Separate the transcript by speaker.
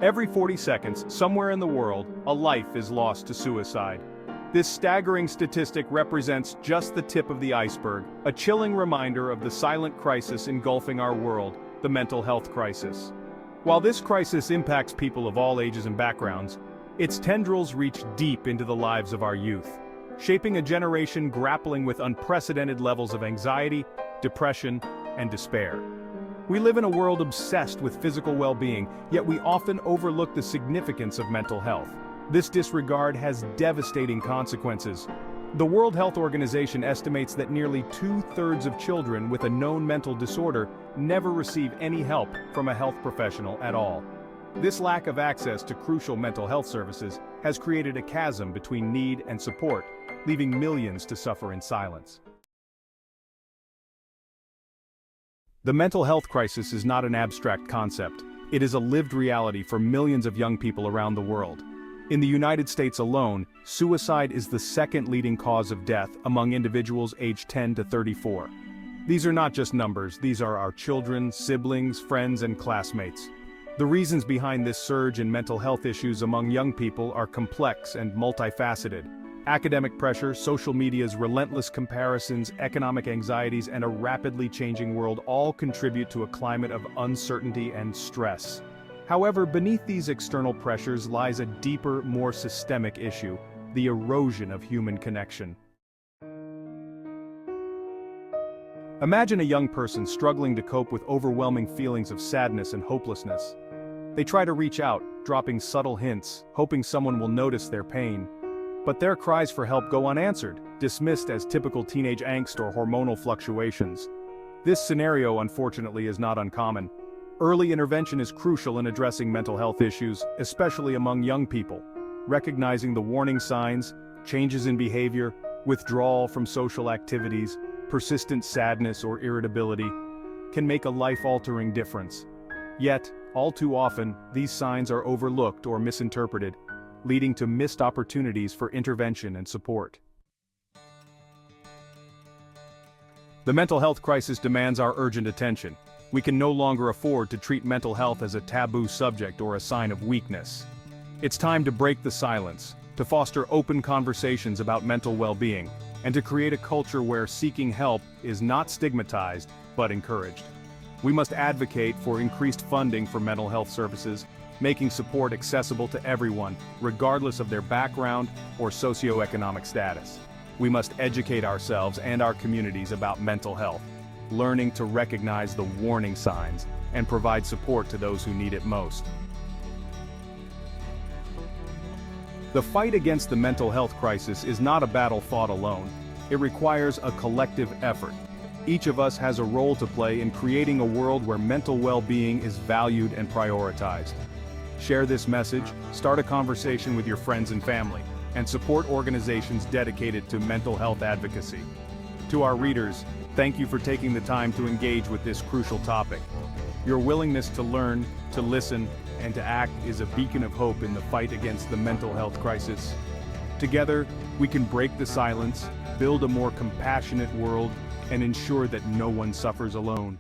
Speaker 1: Every 40 seconds, somewhere in the world, a life is lost to suicide. This staggering statistic represents just the tip of the iceberg, a chilling reminder of the silent crisis engulfing our world, the mental health crisis. While this crisis impacts people of all ages and backgrounds, its tendrils reach deep into the lives of our youth, shaping a generation grappling with unprecedented levels of anxiety, depression, and despair. We live in a world obsessed with physical well-being, yet we often overlook the significance of mental health. This disregard has devastating consequences. The World Health Organization estimates that nearly 2/3 of children with a known mental disorder never receive any help from a health professional at all. This lack of access to crucial mental health services has created a chasm between need and support, leaving millions to suffer in silence. The mental health crisis is not an abstract concept. It is a lived reality for millions of young people around the world. In the United States alone, suicide is the second leading cause of death among individuals aged 10 to 34. These are not just numbers, these are our children, siblings, friends, and classmates. The reasons behind this surge in mental health issues among young people are complex and multifaceted. Academic pressure, social media's relentless comparisons, economic anxieties, and a rapidly changing world all contribute to a climate of uncertainty and stress. However, beneath these external pressures lies a deeper, more systemic issue: the erosion of human connection. Imagine a young person struggling to cope with overwhelming feelings of sadness and hopelessness. They try to reach out, dropping subtle hints, hoping someone will notice their pain. But their cries for help go unanswered, dismissed as typical teenage angst or hormonal fluctuations. This scenario, unfortunately, is not uncommon. Early intervention is crucial in addressing mental health issues, especially among young people. Recognizing the warning signs, changes in behavior, withdrawal from social activities, persistent sadness or irritability, can make a life-altering difference. Yet, all too often, these signs are overlooked or misinterpreted, leading to missed opportunities for intervention and support. The mental health crisis demands our urgent attention. We can no longer afford to treat mental health as a taboo subject or a sign of weakness. It's time to break the silence, to foster open conversations about mental well-being, and to create a culture where seeking help is not stigmatized, but encouraged. We must advocate for increased funding for mental health services, making support accessible to everyone, regardless of their background or socioeconomic status. We must educate ourselves and our communities about mental health, learning to recognize the warning signs and provide support to those who need it most. The fight against the mental health crisis is not a battle fought alone. It requires a collective effort. Each of us has a role to play in creating a world where mental well-being is valued and prioritized. Share this message, start a conversation with your friends and family, and support organizations dedicated to mental health advocacy. To our readers, thank you for taking the time to engage with this crucial topic. Your willingness to learn, to listen, and to act is a beacon of hope in the fight against the mental health crisis. Together, we can break the silence, build a more compassionate world, and ensure that no one suffers alone.